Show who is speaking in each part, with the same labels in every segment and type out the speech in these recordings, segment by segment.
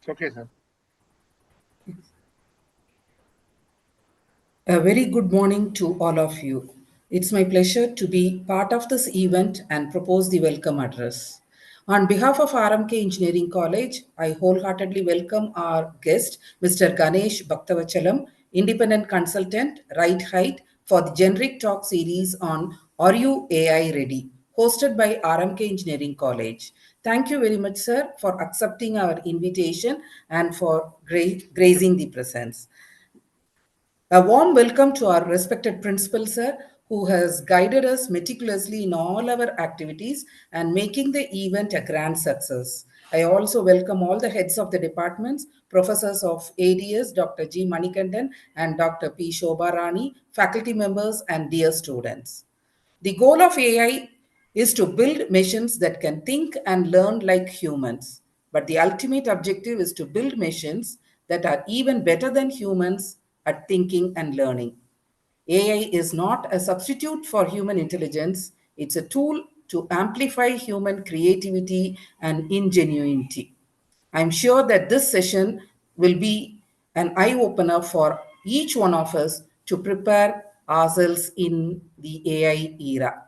Speaker 1: It's okay, sir.
Speaker 2: A very good morning to all of you. It's my pleasure to be part of this event and propose the welcome address. On behalf of RMK Engineering College, I wholeheartedly welcome our guest, Mr. Ganesh Bhaktavachalam, independent consultant, Right Height, for the generic talk series on Are You AI Ready, hosted by RMK Engineering College. Thank you very much, sir, for accepting our invitation and for gracing the presence. A warm welcome to our respected principal, sir, who has guided us meticulously in all our activities and making the event a grand success. I also welcome all the heads of the departments, professors of ADS, Dr. G. Manikandan and Dr. P. Shobharani, faculty members, and dear students. The goal of AI is to build machines that can think and learn like humans. But the ultimate objective is to build machines that are even better than humans at thinking and learning. AI is not a substitute for human intelligence, it's a tool to amplify human creativity and ingenuity. I'm sure that this session will be an eye opener for each one of us to prepare ourselves in the AI era.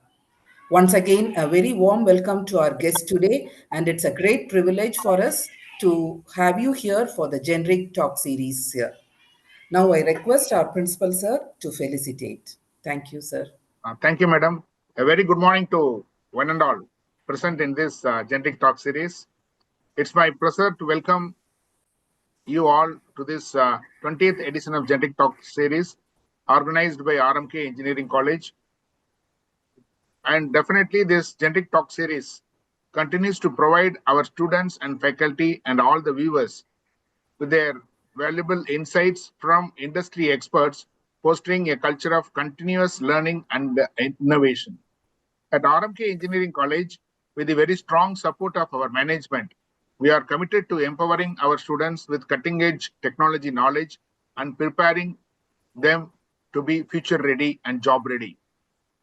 Speaker 2: Once again, a very warm welcome to our guest today, and it's a great privilege for us to have you here for the generic talk series here. Now, I request our principal, sir, to felicitate. Thank you, sir.
Speaker 1: Thank you, madam. A very good morning to one and all present in this generic talk series. It's my pleasure to welcome you all to this 20th edition of generic talk series organized by RMK Engineering College. And definitely this generic talk series continues to provide our students and faculty and all the viewers with their valuable insights from industry experts, fostering a culture of continuous learning and innovation. At RMK Engineering College, with the very strong support of our management, we are committed to empowering our students with cutting-edge technology knowledge and preparing them to be future ready and job ready.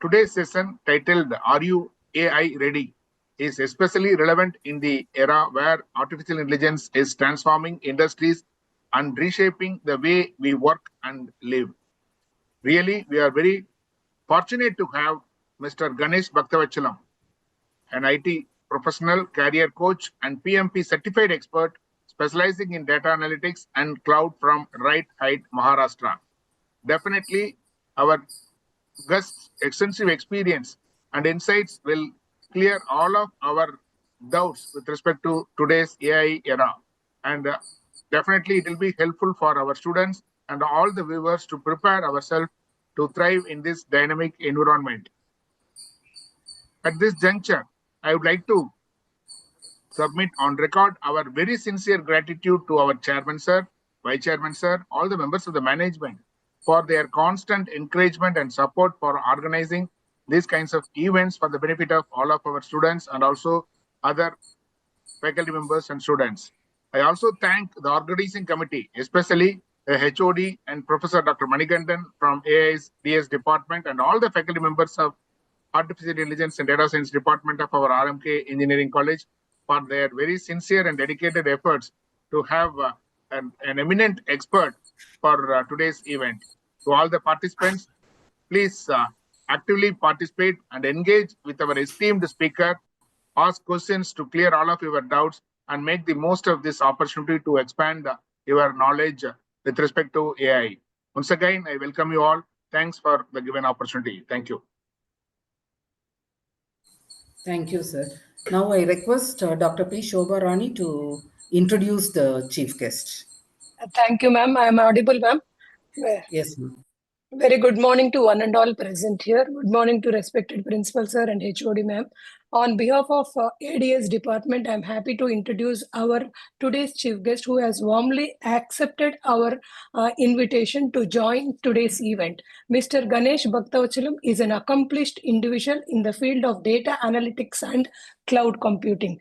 Speaker 1: Today's session, titled Are You AI Ready?, is especially relevant in the era where artificial intelligence is transforming industries and reshaping the way we work and live. Really, we are very fortunate to have Mr. Ganesh Bhaktavachalam, an IT professional, career coach, and PMP certified expert specializing in data analytics and cloud from Right Height, Maharashtra. Definitely, our guest's extensive experience and insights will clear all of our doubts with respect to today's AI era. And definitely, it will be helpful for our students and all the viewers to prepare ourselves to thrive in this dynamic environment. At this juncture, I would like to submit on record our very sincere gratitude to our chairman, sir, vice chairman, sir, all the members of the management for their constant encouragement and support for organizing these kinds of events for the benefit of all of our students and also other faculty members and students. I also thank the organizing committee, especially the HOD and Professor Dr. Manikandan from AI's DS department and all the faculty members of Artificial Intelligence and Data Science Department of our RMK Engineering College for their very sincere and dedicated efforts to have an eminent expert for today's event. To all the participants, please actively participate and engage with our esteemed speaker, ask questions to clear all of your doubts, and make the most of this opportunity to expand your knowledge with respect to AI. Once again, I welcome you all. Thanks for the given opportunity. Thank you.
Speaker 2: Thank you, sir. Now I request Dr. P. Shobharani to introduce the chief guest.
Speaker 3: Thank you, ma'am. I am audible, ma'am.
Speaker 2: Yes, ma'am.
Speaker 3: Very good morning to one and all present here. Good morning to respected principal, sir, and HOD, ma'am. On behalf of ADS department, I am happy to introduce our today's chief guest who has warmly accepted our invitation to join today's event. Mr. Ganesh Bhaktavachalam is an accomplished individual in the field of data analytics and cloud computing.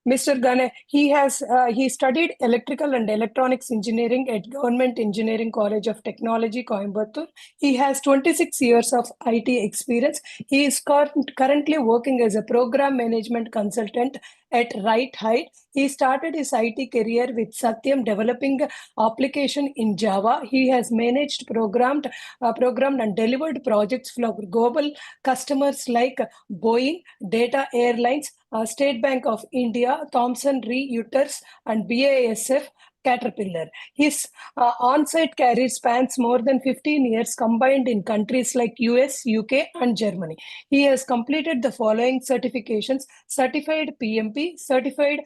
Speaker 3: Mr. Gane, he studied electrical and electronics engineering at Government Engineering College of Technology, Coimbatore. He has 26 years of IT experience. He is currently working as a program management consultant at Right Height. He started his IT career with Satyam, developing application in Java. He has managed, programmed and delivered projects for global customers like Boeing, Data Airlines, State Bank of India, Thomson Reuters, and BASF Caterpillar. His on-site career spans more than 15 years combined in countries like US, UK, and Germany. He has completed the following certifications: Certified PMP, Certified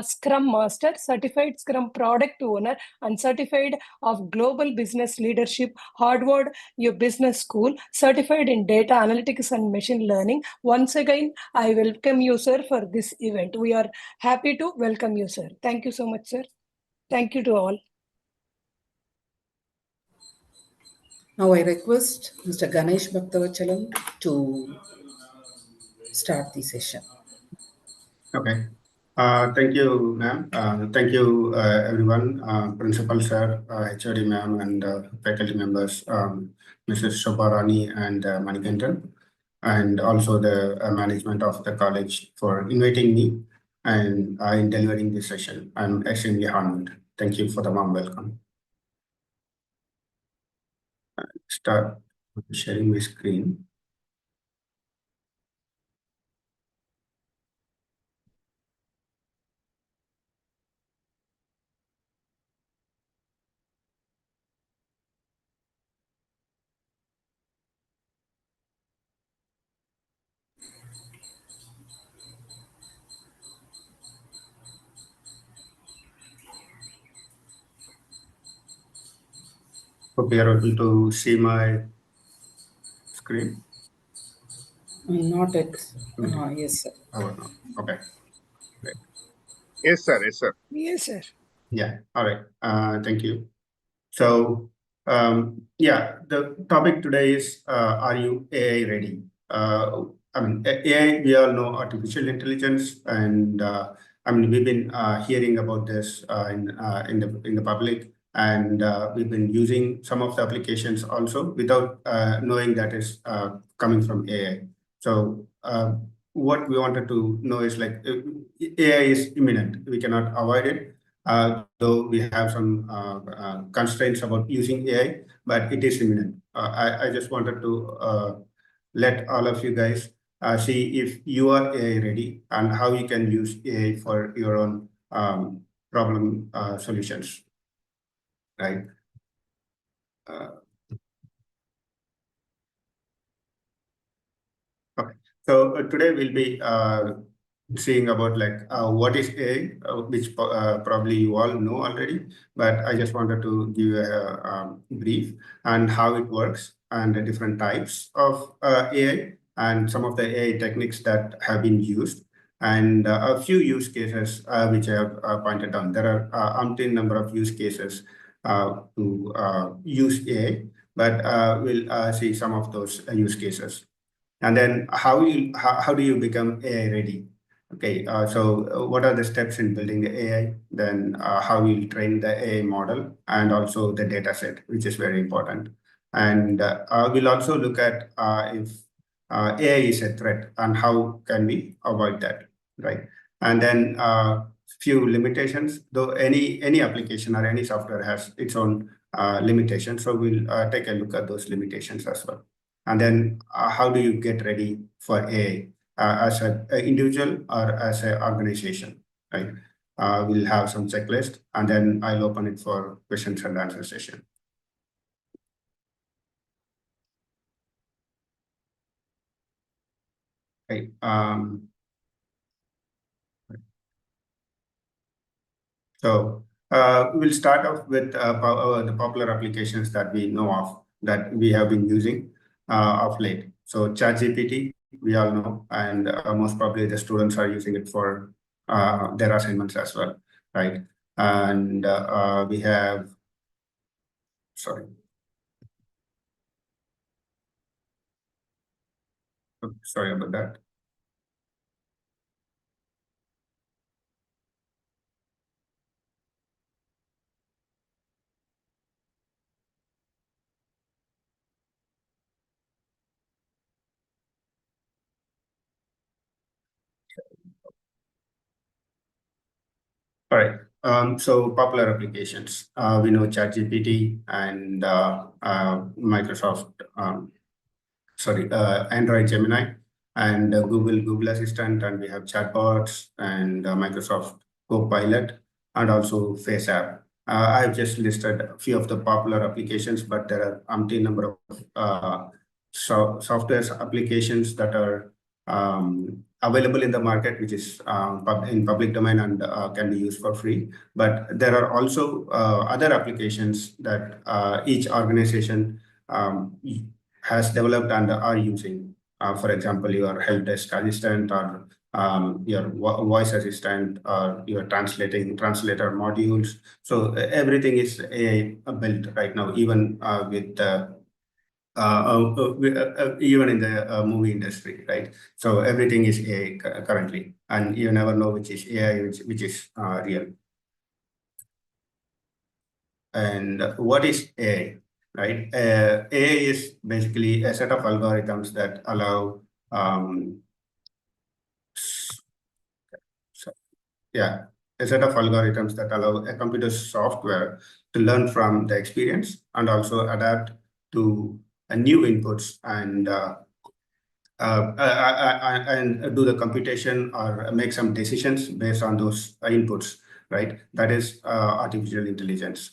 Speaker 3: Scrum Master, Certified Scrum Product Owner, and Certified of Global Business Leadership, Harvard Business School, Certified in Data Analytics and Machine Learning. Once again, I welcome you, sir, for this event. We are happy to welcome you, sir. Thank you so much, sir. Thank you to all.
Speaker 2: Now I request Mr. Ganesh Bhaktavachalam to start the session.
Speaker 4: Okay. Thank you, ma'am. Thank you, everyone, Principal Sir, HOD ma'am, and faculty members, Mrs. Shobarani and Manikandan, and also the management of the college for inviting me and in delivering this session. I'm extremely honored. Thank you for the warm welcome. Start sharing my screen. Hope you are able to see my screen.
Speaker 2: Not at. Yes, sir.
Speaker 4: Oh, no. Okay. Great.
Speaker 1: Yes, sir. Yes, sir.
Speaker 3: Yes, sir.
Speaker 4: Yeah. All right. Thank you. So, yeah, the topic today is, are you AI ready? I mean, AI, we all know artificial intelligence, and we've been hearing about this in the public, and we've been using some of the applications also without knowing that is coming from AI. So, what we wanted to know is like AI is imminent. We cannot avoid it. Though we have some constraints about using AI, but it is imminent. I just wanted to let all of you guys see if you are AI ready and how you can use AI for your own problem solutions, right? Okay. So today we'll be seeing about like what is AI, which probably you all know already, but I just wanted to give a brief and how it works and the different types of AI and some of the AI techniques that have been used and a few use cases which I have pointed out. There are umpteen number of use cases to use AI, but we'll see some of those use cases. And then how do you become AI ready? Okay, so what are the steps in building the AI? Then how we train the AI model and also the data set, which is very important. And we'll also look at if AI is a threat and how can we avoid that, right? And then few limitations, though any application or any software has its own limitations. So we'll take a look at those limitations as well. And then how do you get ready for AI as an individual or as an organization, right? We'll have some checklist and then I'll open it for questions and answer session. Okay. So we'll start off with the popular applications that we know of that we have been using of late. So ChatGPT, we all know, and most probably the students are using it for their assignments as well, right? And we have, sorry. Sorry about that. All right. So popular applications. We know ChatGPT and Microsoft. Android Gemini and Google Assistant, and we have chatbots and Microsoft Copilot and also FaceApp. I've just listed a few of the popular applications, but there are umpteen number of software applications that are available in the market, which is in public domain and can be used for free. But there are also other applications that each organization has developed and are using. For example, your help desk assistant or your voice assistant or your translator modules. So everything is AI built right now, even with even in the movie industry, right? So everything is AI currently, and you never know which is AI, which is real. And what is AI, right? AI is basically a set of algorithms that allow, a set of algorithms that allow a computer software to learn from the experience and also adapt to new inputs and do the computation or make some decisions based on those inputs, right? That is artificial intelligence.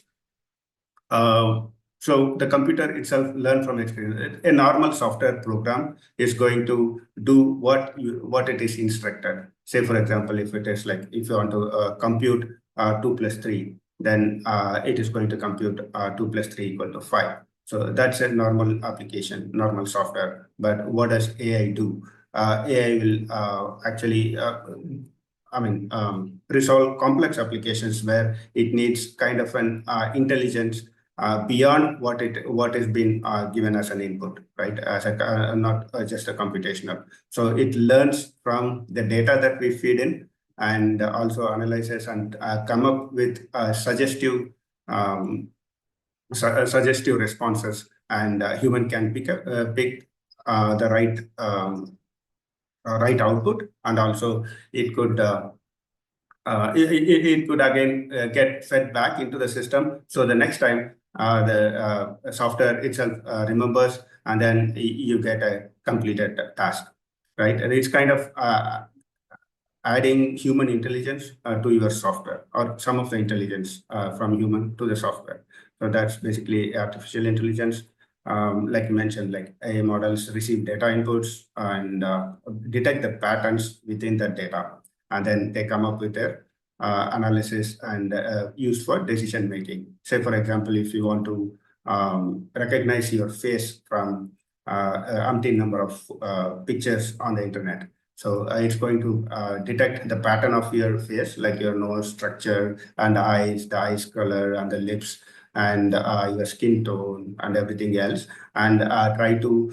Speaker 4: So the computer itself learns from experience. A normal software program is going to do what it is instructed. Say, for example, if it is like, if you want to compute 2 plus 3, then it is going to compute 2 plus 3 equal to 5. So that's a normal application, normal software. But what does AI do? AI will actually resolve complex applications where it needs kind of an intelligence beyond what is being given as an input, right? As a not just a computational. So it learns from the data that we feed in and also analyzes and come up with suggestive responses, and human can pick the right output, and also it could it could again get fed back into the system. So the next time the software itself remembers, and then you get a completed task, right? And it's kind of adding human intelligence to your software, or some of the intelligence from human to the software. So that's basically artificial intelligence. Like you mentioned, like AI models receive data inputs and detect the patterns within the data, and then they come up with their analysis and used for decision making. Say, for example, if you want to recognize your face from umpteen number of pictures on the internet. So it's going to detect the pattern of your face, like your nose structure and the eyes color and the lips and your skin tone and everything else, and try to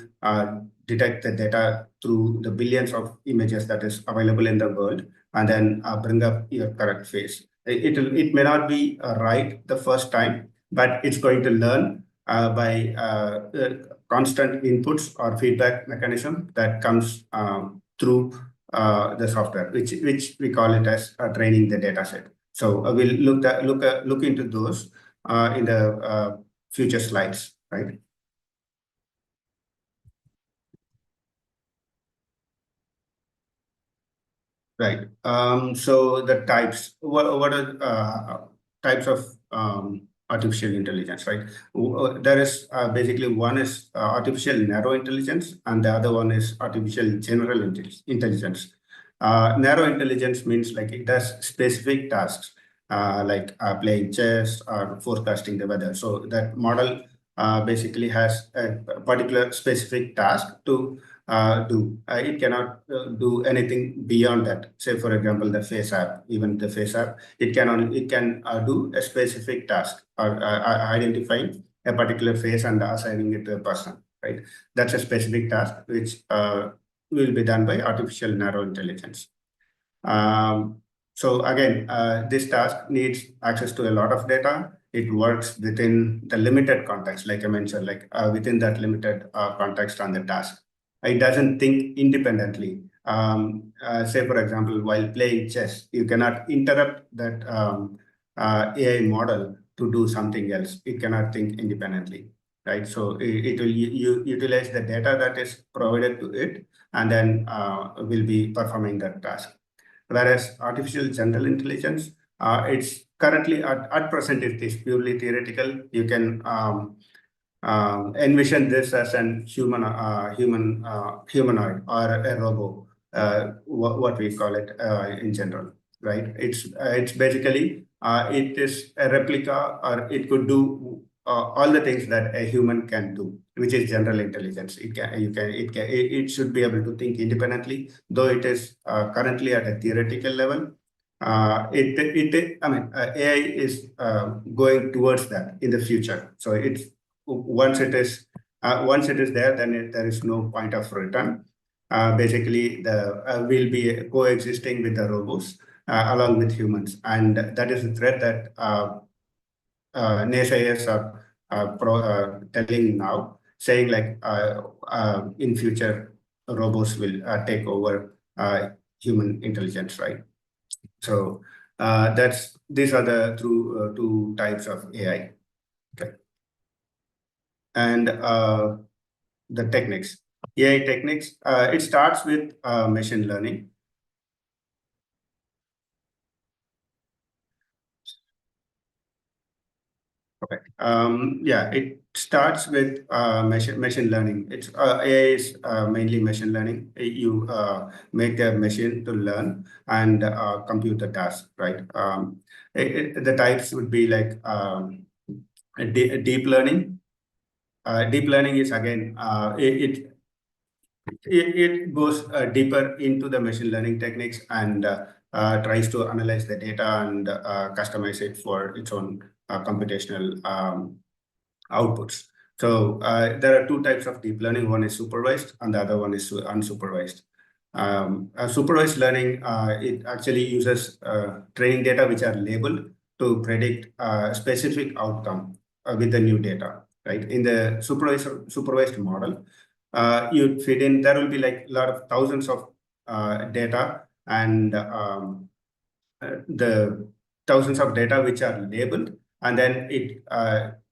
Speaker 4: detect the data through the billions of images that is available in the world, and then bring up your correct face. It may not be right the first time, but it's going to learn by constant inputs or feedback mechanism that comes through the software, which we call it as training the data set. So we'll look into those in the future slides, right? Right. So the types. What are types of artificial intelligence, right? There is basically one is artificial narrow intelligence, and the other one is artificial general intelligence. Narrow intelligence means like it does specific tasks, like playing chess or forecasting the weather. So that model basically has a particular specific task to do. It cannot do anything beyond that. Say, for example, the FaceApp, even the FaceApp, it can do a specific task or identifying a particular face and assigning it to a person, right? That's a specific task which will be done by artificial narrow intelligence. So again, this task needs access to a lot of data. It works within the limited context, like I mentioned, like within that limited context on the task. It doesn't think independently say for example, while playing chess, you cannot interrupt that AI model to do something else. It cannot think independently, right? So it will utilize the data that is provided to it, and then will be performing that task. Whereas artificial general intelligence, it's currently at present it is purely theoretical. You can envision this as an humanoid or a robo, what we call it in general, right? It's basically it is a replica, or it could do all the things that a human can do, which is general intelligence. It should be able to think independently, though it is currently at a theoretical level. AI is going towards that in the future. So once it is there, then there is no point of return. Basically, we'll be coexisting with the robots along with humans, and that is a threat that naysayers are telling now, saying like in future robots will take over human intelligence, right? So these are the two types of AI. Okay. And the techniques, AI techniques, it starts with machine learning. Okay. Yeah, it starts with machine learning. It's AI is mainly machine learning. You make the machine to learn and compute the task, right? The types would be like deep learning. Deep learning is again it goes deeper into the machine learning techniques and tries to analyze the data and customize it for its own computational outputs. So there are two types of deep learning. One is supervised and the other one is unsupervised. Supervised learning, it actually uses training data which are labeled to predict a specific outcome with the new data, right? In the supervised model, you feed in, there will be like a lot of thousands of data, and the thousands of data which are labeled, and then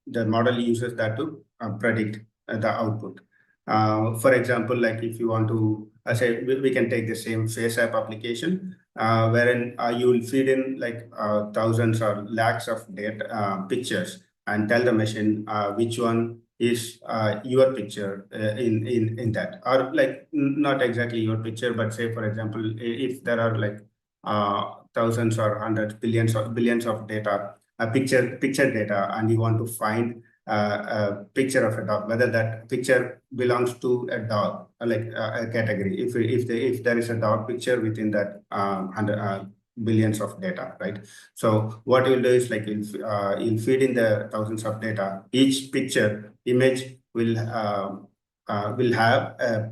Speaker 4: the model uses that to predict the output. For example, like if you want to say, we can take the same FaceApp application, wherein you will feed in like thousands or lakhs of data pictures and tell the machine which one is your picture in that, or like not exactly your picture, but say for example, if there are like thousands or hundreds, billions of data, picture data, and you want to find a picture of a dog, whether that picture belongs to a dog, like a category. If there is a dog picture within that billions of data, right? So what you'll do is like you'll feed in the thousands of data. Each picture image will have a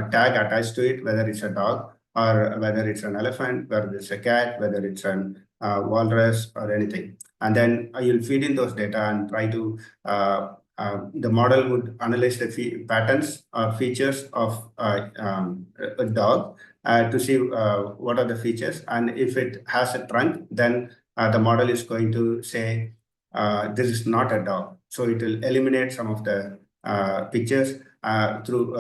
Speaker 4: tag attached to it, whether it's a dog or whether it's an elephant, whether it's a cat, whether it's an walrus or anything. And then you'll feed in those data and try to, the model would analyze the patterns or features of a dog to see what are the features. And if it has a trunk, then the model is going to say, this is not a dog. So it will eliminate some of the pictures through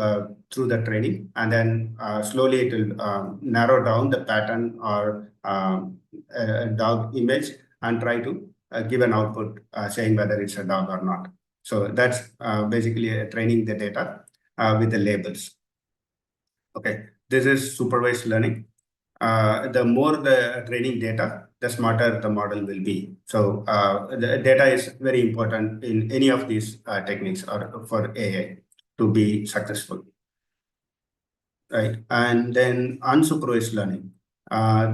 Speaker 4: the training, and then slowly it will narrow down the pattern or a dog image and try to give an output saying whether it's a dog or not. So that's basically training the data with the labels. Okay, this is supervised learning. The more the training data, the smarter the model will be. So the data is very important in any of these techniques or for AI to be successful. Right, and then unsupervised learning.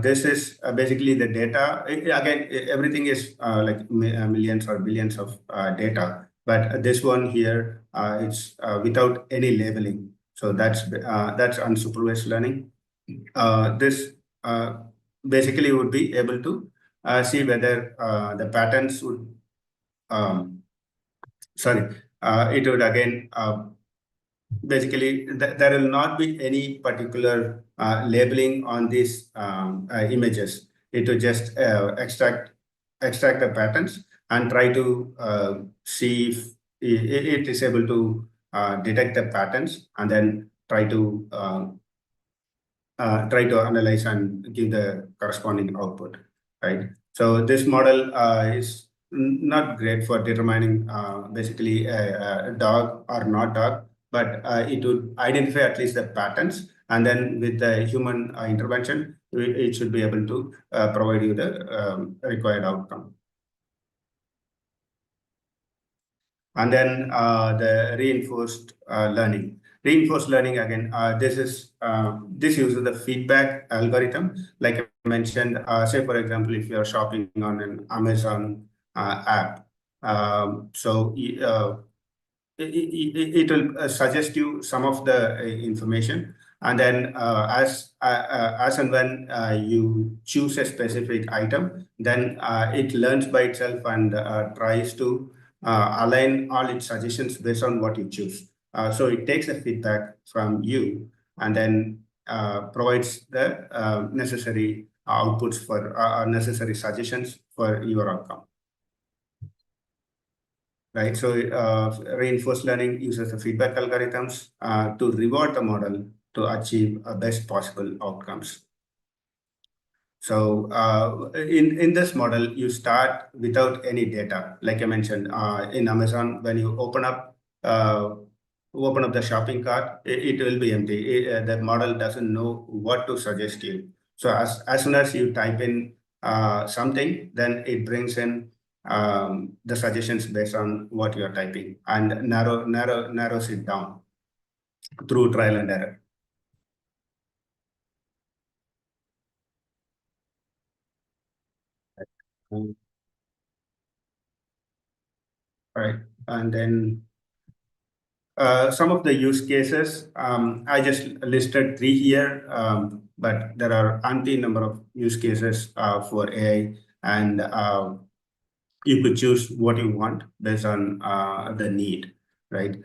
Speaker 4: This is basically the data. Again, everything is like millions or billions of data, but this one here, it's without any labeling. So that's unsupervised learning. This basically would be able to see whether the patterns would, it would again basically there will not be any particular labeling on these images. It will just extract the patterns and try to see if it is able to detect the patterns, and then try to analyze and give the corresponding output, right? So this model is not great for determining basically a dog or not dog, but it would identify at least the patterns, and then with the human intervention, it should be able to provide you the required outcome. And then the reinforced learning. Reinforced learning, again, this uses the feedback algorithm. Like I mentioned, say for example, if you are shopping on an Amazon app, so it will suggest you some of the information, and then as and when you choose a specific item, then it learns by itself and tries to align all its suggestions based on what you choose. So it takes the feedback from you and then provides the necessary outputs for necessary suggestions for your outcome. Right, so reinforced learning uses the feedback algorithms to reward the model to achieve best possible outcomes. So in this model, you start without any data. Like I mentioned, in Amazon, when you open up the shopping cart, it will be empty. The model doesn't know what to suggest you. So as soon as you type in something, then it brings in the suggestions based on what you are typing and narrows it down through trial and error. All right, and then some of the use cases, I just listed 3 here, but there are umpteen number of use cases for AI, and you could choose what you want based on the need, right?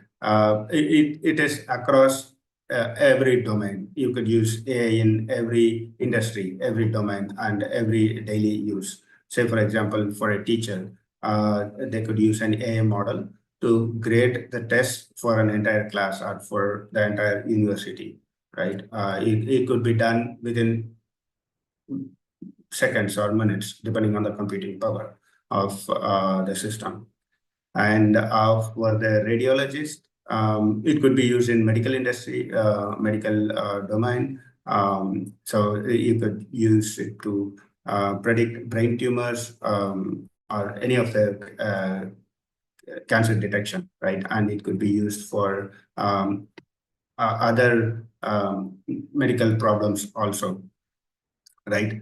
Speaker 4: It is across every domain. You could use AI in every industry, every domain, and every daily use. Say, for example, for a teacher, they could use an AI model to grade the test for an entire class or for the entire university, right? It could be done within seconds or minutes, depending on the computing power of the system. And for the radiologist, it could be used in medical industry, medical domain. So you could use it to predict brain tumors or any of the cancer detection, right? And it could be used for other medical problems also, right?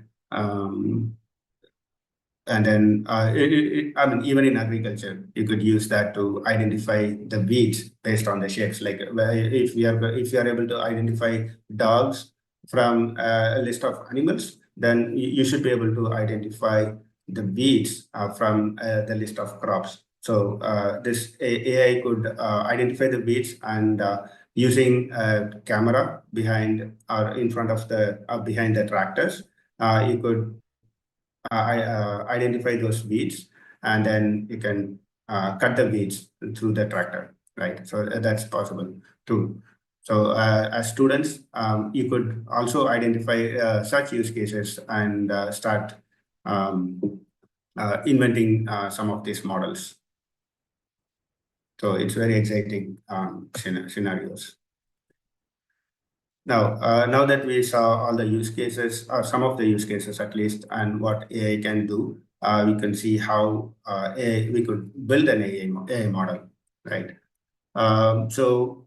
Speaker 4: And then, I mean, even in agriculture, you could use that to identify the weeds based on the shapes. Like if you are able to identify dogs from a list of animals, then you should be able to identify the weeds from the list of crops. So this AI could identify the weeds, and using a camera behind or in front of the behind the tractors, you could identify those weeds, and then you can cut the weeds through the tractor, right? So that's possible too. So as students, you could also identify such use cases and start inventing some of these models. So it's very exciting scenarios. Now, now that we saw all the use cases, or some of the use cases at least, and what AI can do, we can see how we could build an AI model, right? So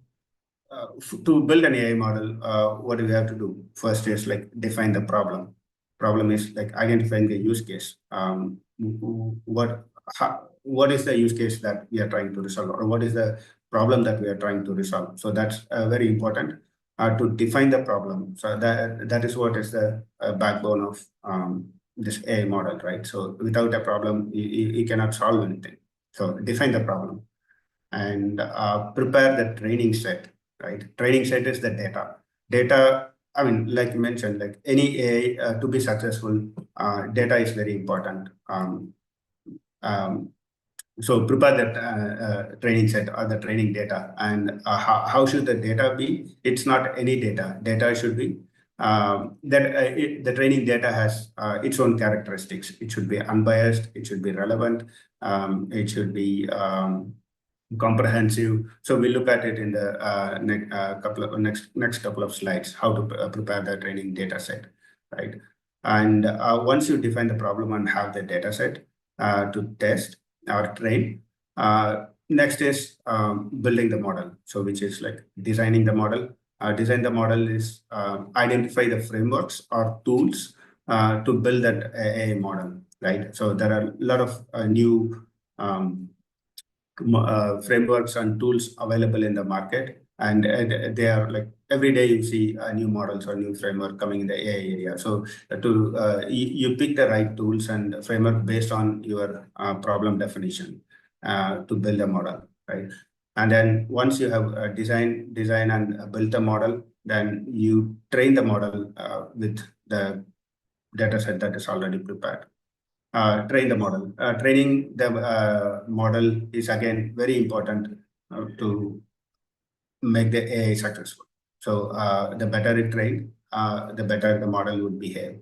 Speaker 4: to build an AI model, what do we have to do? First is like define the problem. Problem is like identifying the use case. What is the use case that we are trying to resolve, or what is the problem that we are trying to resolve? So that's very important. To define the problem. So that is what is the backbone of this AI model, right? So without a problem, you cannot solve anything. So define the problem and prepare the training set. right? Training set is the data. Data, I mean, like you mentioned, like any AI to be successful, data is very important. So prepare that training set or the training data, and how should the data be? It's not any data. Data should be the training data has its own characteristics. It should be unbiased. It should be relevant. It should be comprehensive. So we look at it in the next couple of slides, how to prepare the training data set, right? And once you define the problem and have the data set to test or train, next is building the model. So which is like designing the model. Design the model is identify the frameworks or tools to build that AI model, right? So there are a lot of new frameworks and tools available in the market, and they are like every day you see new models or new framework coming in the AI area. So you pick the right tools and framework based on your problem definition to build a model, right? And then once you have design and built a model, then you train the model with the data set that is already prepared. Train the model. Training the model is again very important to make the AI successful. So the better it trained, the better the model would behave.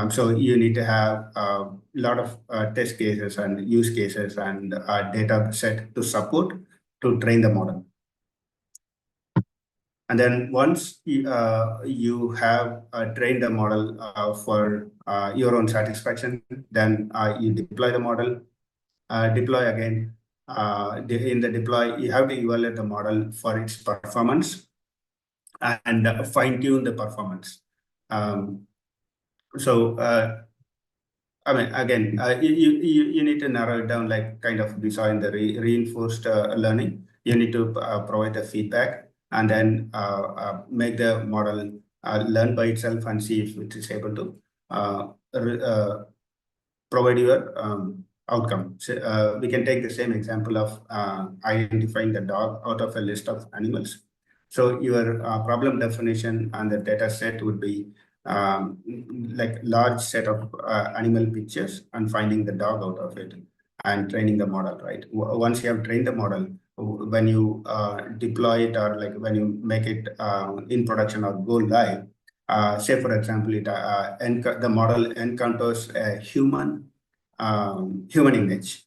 Speaker 4: So you need to have a lot of test cases and use cases and data set to support to train the model. And then once you have trained the model for your own satisfaction, then you deploy the model. Deploy again. In the deploy, you have to evaluate the model for its performance and fine-tune the performance. So I mean, again, you need to narrow it down, like kind of we saw in the reinforced learning. You need to provide the feedback and then make the model learn by itself and see if it is able to provide your outcome. So, we can take the same example of identifying the dog out of a list of animals. So your problem definition and the data set would be like large set of animal pictures and finding the dog out of it and training the model, right? Once you have trained the model, when you deploy it or like when you make it in production or go live, say for example, the model encounters a human image.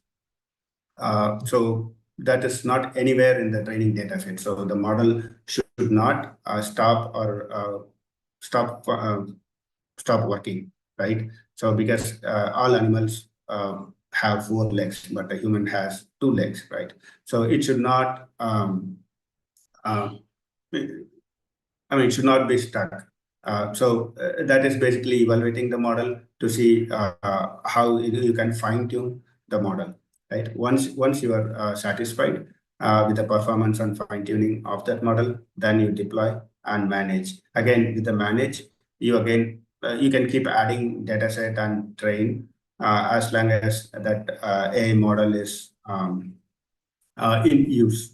Speaker 4: So that is not anywhere in the training data set. So the model should not stop working, right? So because all animals have 4 legs, but a human has 2 legs, right? So it should not, it should not be stuck. So that is basically evaluating the model to see how you can fine tune the model, right? Once you are satisfied with the performance and fine tuning of that model, then you deploy and manage. Again, with the manage, you can keep adding data set and train as long as that AI model is in use.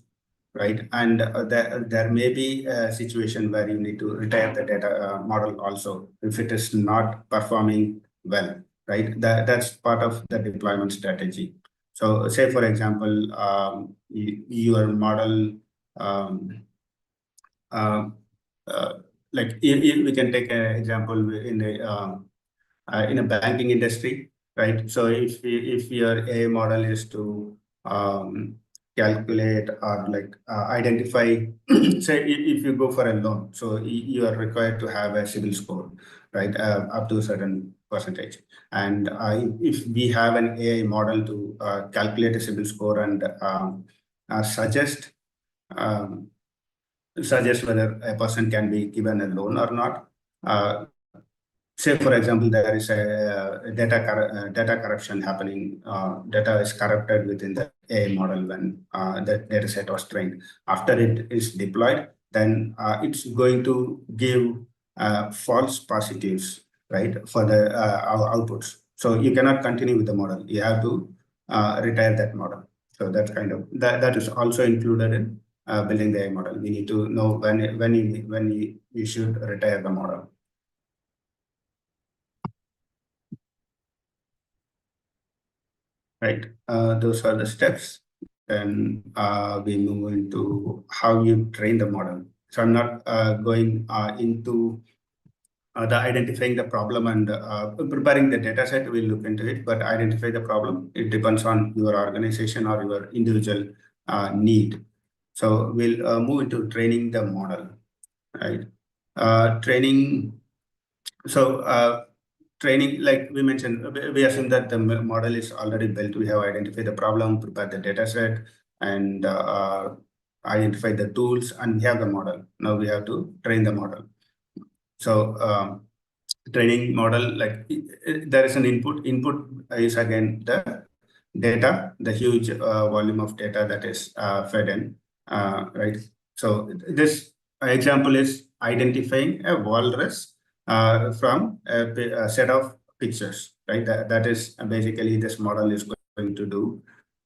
Speaker 4: Right, and there may be a situation where you need to retire the data model also if it is not performing well, right? That's part of the deployment strategy. So, say for example, your model, like we can take an example in a banking industry, right? So if your AI model is to calculate or like identify, say if you go for a loan, so you are required to have a CIBIL score, right, up to a certain percentage. And if we have an AI model to calculate a CIBIL score and suggest whether a person can be given a loan or not. Say, for example, there is a data corruption happening. Data is corrupted within the AI model when the data set was trained. After it is deployed, then it's going to give false positives, right, for the outputs. So you cannot continue with the model. You have to retire that model. So that's kind of that is also included in building the AI model. We need to know when we should retire the model. Right. Those are the steps. Then we move into how you train the model. So I'm not going into the identifying the problem and preparing the data set. We'll look into it, but identify the problem. It depends on your organization or your individual need. So we'll move into training the model, right? Training. So training, like we mentioned, we assume that the model is already built. We have identified the problem, prepared the data set, and identified the tools, and we have the model. Now we have to train the model. So training model, like there is an input. Input is again the data, the huge volume of data that is fed in, right? So this example is identifying a walrus from a set of pictures, right? That is basically this model is going to do.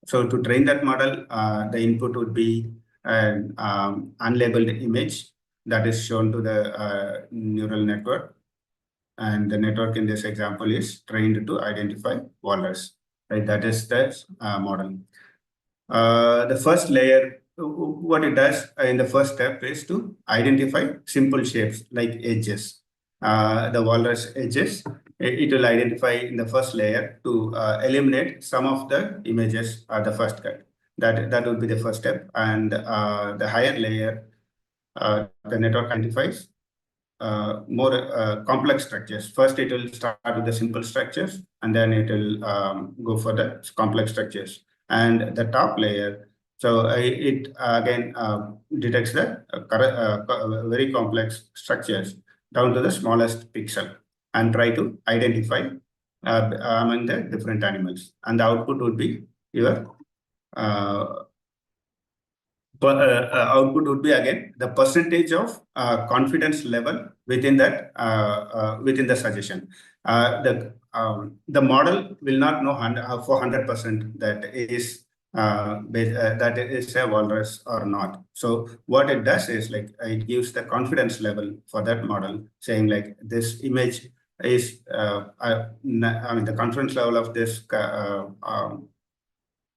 Speaker 4: So to train that model, the input would be an unlabeled image that is shown to the neural network. And the network in this example is trained to identify walrus, right? That is the model. The first layer, what it does in the first step is to identify simple shapes like edges. The walrus edges, it will identify in the first layer to eliminate some of the images at the first cut. That would be the first step. And the higher layer, the network identifies more complex structures. First, it will start with the simple structures, and then it will go for the complex structures. And the top layer, so it again detects the very complex structures down to the smallest pixel and try to identify among the different animals. And the output would be your output would be again the percentage of confidence level within that within the suggestion. The model will not know for 100% that is that is a walrus or not. So what it does is like it gives the confidence level for that model, saying like this image is I mean the confidence level of this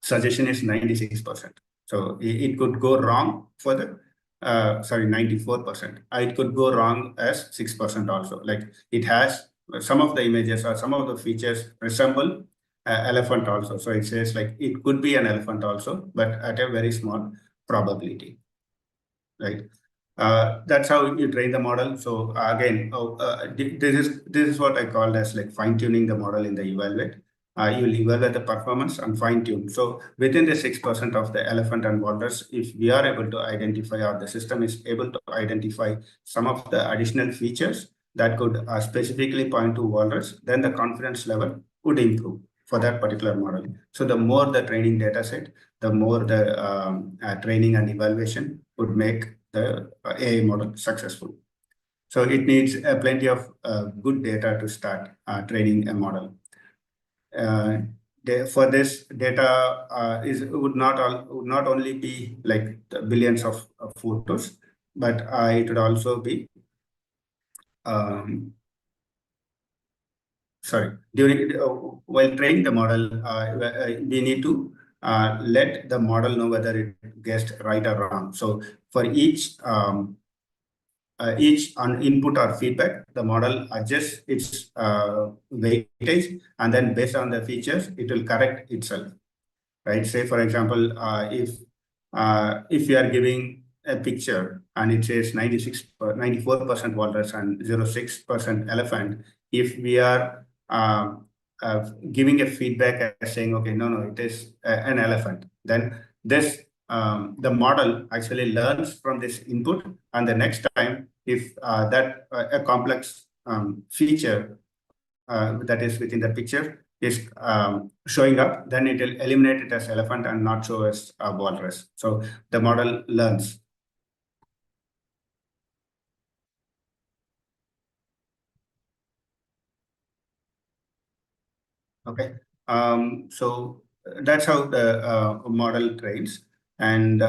Speaker 4: suggestion is 96%. So it could go wrong for the, 94%. It could go wrong as 6% also. Like it has some of the images or some of the features resemble elephant also. So it says like it could be an elephant also, but at a very small probability, right? That's how you train the model. So again, this is what I call as like fine tuning the model in the evaluate. You will evaluate the performance and fine tune. So within the 6% of the elephant and walrus, if we are able to identify or the system is able to identify some of the additional features that could specifically point to walrus, then the confidence level would improve for that particular model. So the more the training data set, the more the training and evaluation would make the AI model successful. So it needs plenty of good data to start training a model. For this data would not only be like the billions of photos, but it would also be during while training the model, we need to let the model know whether it guessed right or wrong. So for each input or feedback, the model adjusts its weightage, and then based on the features, it will correct itself. Right? Say for example, if you are giving a picture and it says 94% walrus and 0.6% elephant, if we are giving a feedback as saying, okay, no, it is an elephant, then this the model actually learns from this input, and the next time if that a complex feature that is within the picture is showing up, then it will eliminate it as elephant and not show as walrus. So the model learns. Okay, so that's how the model trains. And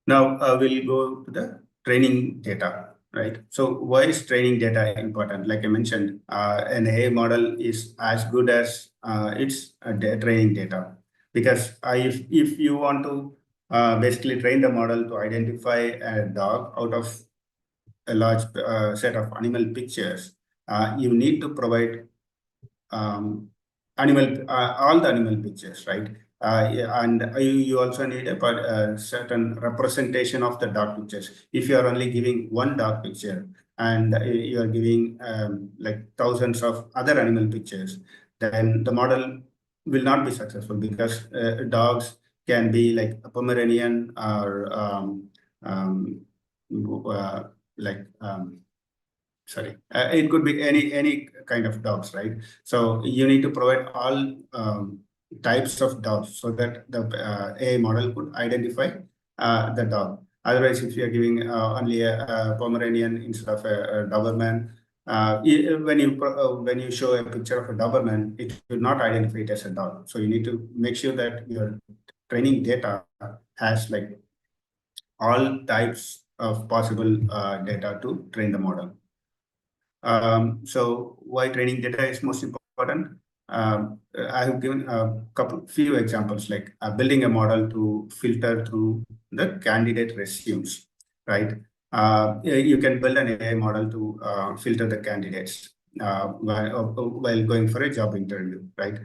Speaker 4: Now we'll go to the training data, right? So why is training data important? Like I mentioned, an AI model is as good as its training data, because if you want to basically train the model to identify a dog out of a large set of animal pictures, you need to provide all the animal pictures, right? And you also need a certain representation of the dog pictures. If you are only giving one dog picture and you are giving like thousands of other animal pictures, then the model will not be successful, because dogs can be like a Pomeranian or uh, like sorry, it could be any kind of dogs, right? So you need to provide all types of dogs so that the AI model could identify the dog. Otherwise, if you are giving only a Pomeranian instead of a Doberman, when you show a picture of a Doberman, it will not identify it as a dog. So you need to make sure that your training data has like all types of possible data to train the model. So why training data is most important? I have given a few examples, like building a model to filter through the candidate resumes, right? You can build an AI model to filter the candidates while going for a job interview, right?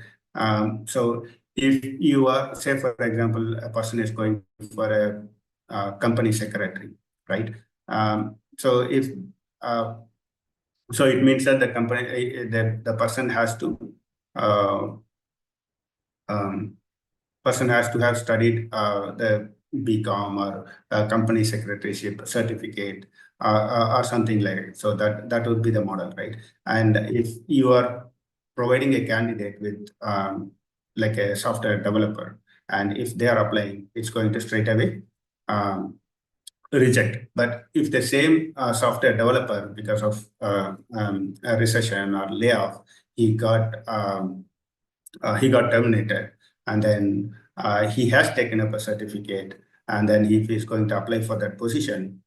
Speaker 4: So if you are, say, for example, a person is going for a company secretary, right? So if so it means that the company, the person has to have studied the BCom or company secretaryship certificate or something like it. So that would be the model, right? And if you are providing a candidate with like a software developer, and if they are applying, it's going to straight away reject. But if the same software developer, because of a recession or layoff, he got terminated, and then he has taken up a certificate, and then if he's going to apply for that position,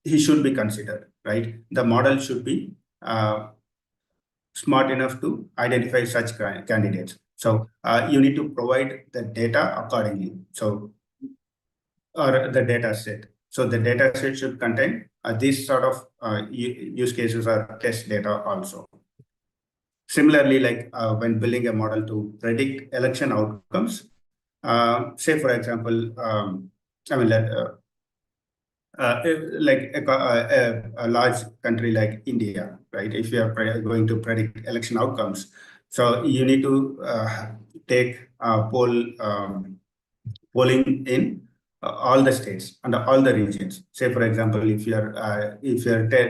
Speaker 4: he should be considered, right? The model should be smart enough to identify such candidates. So you need to provide the data accordingly. So, or the data set. So the data set should contain these sort of use cases or test data also. Similarly, like when building a model to predict election outcomes, say for example, I mean, like a large country like India, right? If you are going to predict election outcomes, so you need to take polling in all the states and all the regions. Say, for example, if your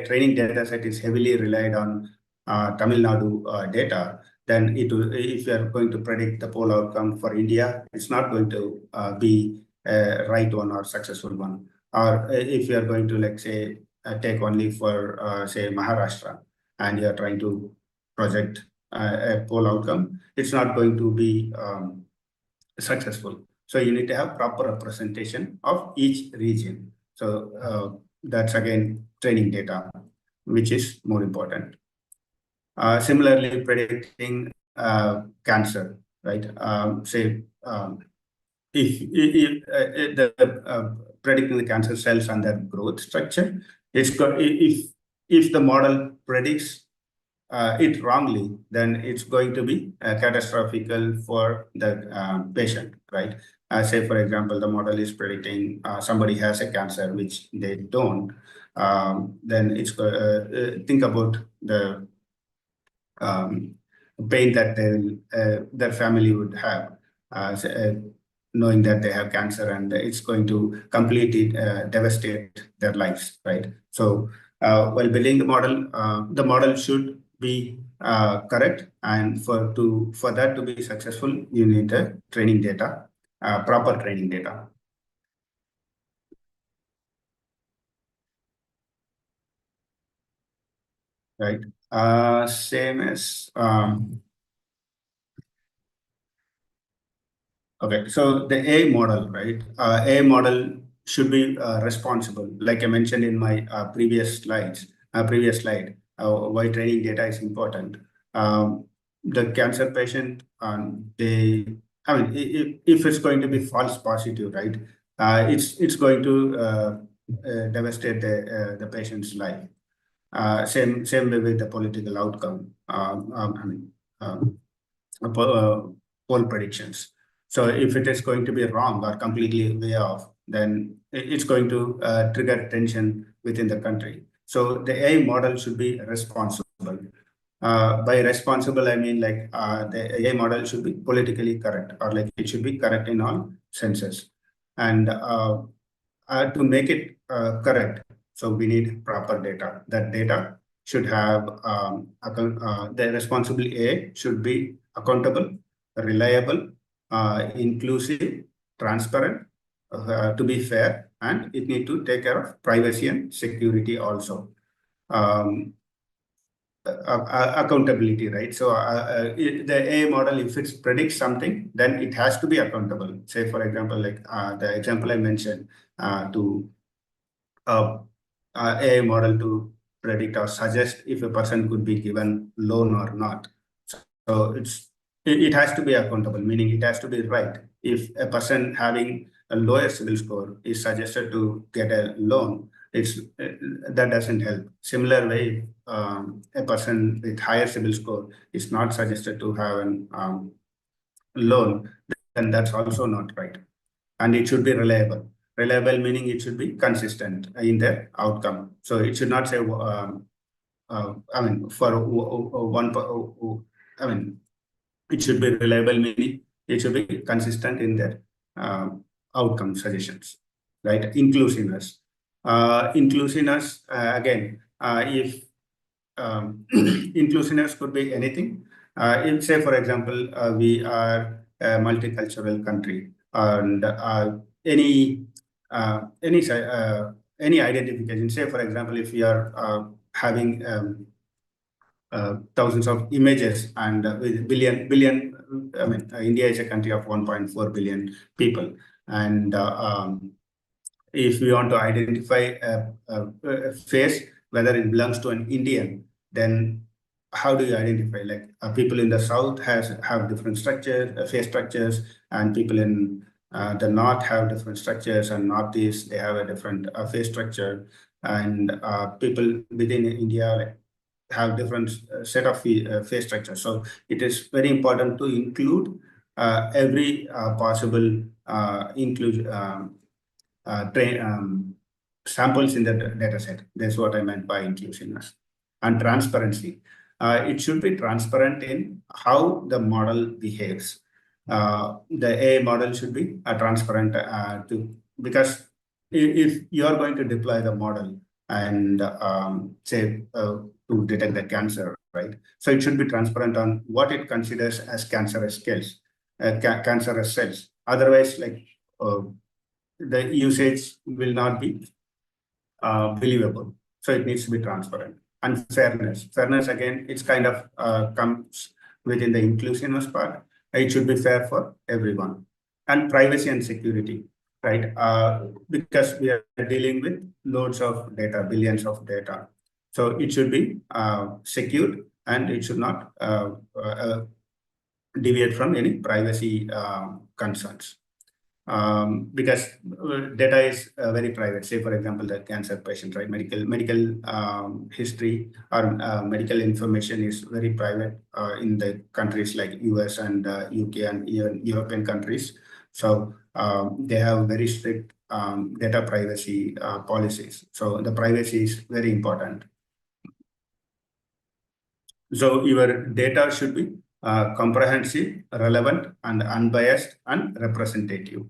Speaker 4: training data set is heavily relied on Tamil Nadu data, then if you are going to predict the poll outcome for India, it's not going to be a right one or successful one. Or if you are going to, like, say, take only for say Maharashtra, and you are trying to project a poll outcome, it's not going to be successful. So you need to have proper representation of each region. So that's again training data, which is more important. Similarly, predicting cancer, right? Say if the predicting the cancer cells and their growth structure, if the model predicts it wrongly, then it's going to be catastrophic for the patient, right? Say, for example, the model is predicting somebody has a cancer, which they don't. Then it's think about the pain that their family would have, knowing that they have cancer, and it's going to completely devastate their lives, right? So while building the model should be correct, and for that to be successful, you need the training data, proper training data. Right. Same as okay. So the AI model, right? AI model should be responsible. Like I mentioned in my previous slide, why training data is important. The cancer patient, if it's going to be false positive, right? It's going to devastate the patient's life. Same way with the political outcome. Poll predictions. So if it is going to be wrong or completely way off, then it's going to trigger tension within the country. So the AI model should be responsible. By responsible, I mean like the AI model should be politically correct, or like it should be correct in all senses. And to make it correct, so we need proper data. That data should have the responsible AI should be accountable, reliable, inclusive, transparent, to be fair, and it need to take care of privacy and security also. Accountability, right? So the AI model, if it predicts something, then it has to be accountable. Say, for example, like the example I mentioned, to AI model to predict or suggest if a person could be given loan or not. So it has to be accountable, meaning it has to be right. If a person having a lower CIBIL score is suggested to get a loan, that doesn't help. Similar way, a person with higher CIBIL score is not suggested to have a loan, then that's also not right. And it should be reliable. Reliable meaning it should be consistent in the outcome. So it should not say, it should be reliable, meaning it should be consistent in their outcome suggestions, right? Inclusiveness. Inclusiveness, again, if inclusiveness could be anything. If, say, for example, we are a multicultural country, and any identification, say, for example, if we are having thousands of images and with billion, India is a country of 1.4 billion people. And if we want to identify a face, whether it belongs to an Indian, then how do you identify? Like people in the south have different structures, face structures, and people in the north have different structures, and northeast they have a different face structure, and people within India have different set of face structures. So it is very important to include every possible samples in the data set. That's what I meant by inclusiveness. And transparency. It should be transparent in how the model behaves. The AI model should be transparent because if you are going to deploy the model and say to detect the cancer, right? So it should be transparent on what it considers as cancerous cells, cancerous cells. Otherwise, like the usage will not be believable. So it needs to be transparent. And fairness. Fairness, again, it's kind of comes within the inclusiveness part. It should be fair for everyone. And privacy and security, right? Because we are dealing with loads of data, billions of data. So it should be secured, and it should not deviate from any privacy concerns. Because data is very private. Say, for example, the cancer patient, right? Medical history or medical information is very private in the countries like US and UK and even European countries. So they have very strict data privacy policies. So the privacy is very important. So your data should be comprehensive, relevant, and unbiased and representative.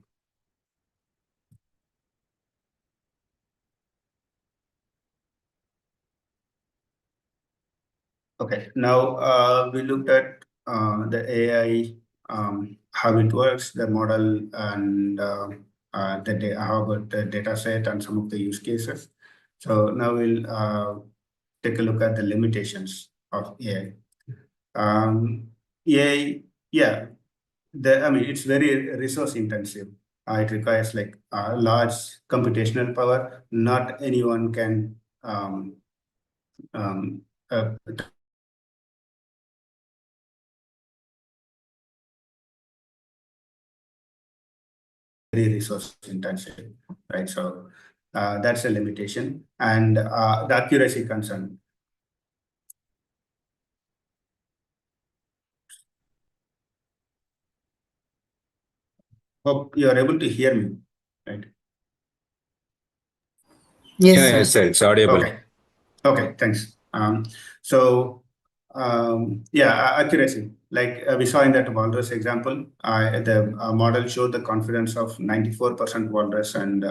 Speaker 4: Okay, now we looked at the AI, how it works, the model, and how about the data set and some of the use cases. So now we'll take a look at the limitations of AI. AI, yeah, it's very resource intensive. it requires like large computational power. Not anyone can very resource intensive, right? So that's a limitation, and the accuracy concern. Hope you are able to hear me, right?
Speaker 2: Yes,
Speaker 5: Yeah,
Speaker 2: sir.
Speaker 5: yes, sir. It's audible.
Speaker 4: Okay. Okay, thanks. Accuracy. Like we saw in that walrus example, the model showed the confidence of 94% walrus and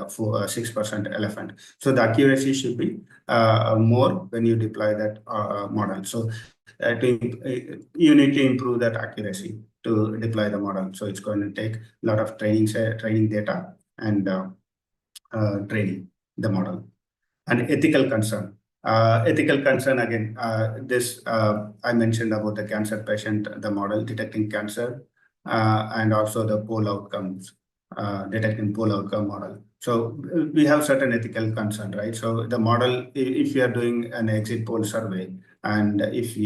Speaker 4: 6% elephant. So the accuracy should be more when you deploy that model. So you need to improve that accuracy to deploy the model. So it's going to take a lot of training data and training the model. And ethical concern. Ethical concern again, I mentioned about the cancer patient, the model detecting cancer, and also the poll outcomes, detecting poll outcome model. So we have certain ethical concern, right? So the model, if you are doing an exit poll survey, and if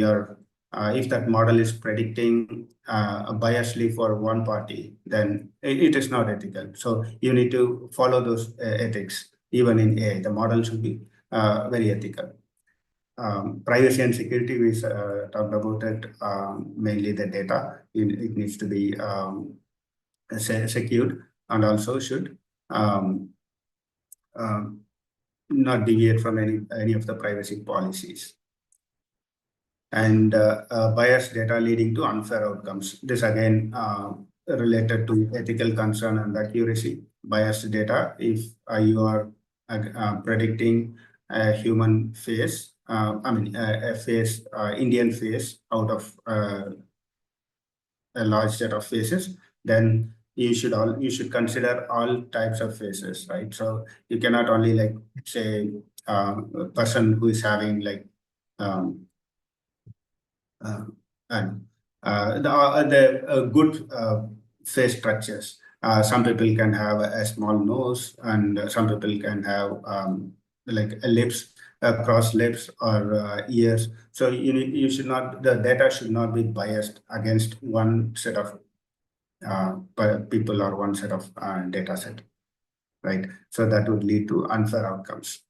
Speaker 4: that model is predicting biasly for one party, then it is not ethical. So you need to follow those ethics. Even in AI, the model should be very ethical. Privacy and security, we talked about it, mainly the data. It needs to be secured, and also should not deviate from any of the privacy policies. And biased data leading to unfair outcomes. This again related to ethical concern and accuracy. Biased data, if you are predicting a human face, a face, Indian face out of a large set of faces, then you should consider all types of faces, right? So you cannot only like say a person who is having like the good face structures. Some people can have a small nose, and some people can have like a lips, crossed lips, or ears. So the data should not be biased against one set of people or one set of data set, right? So that would lead to unfair outcomes.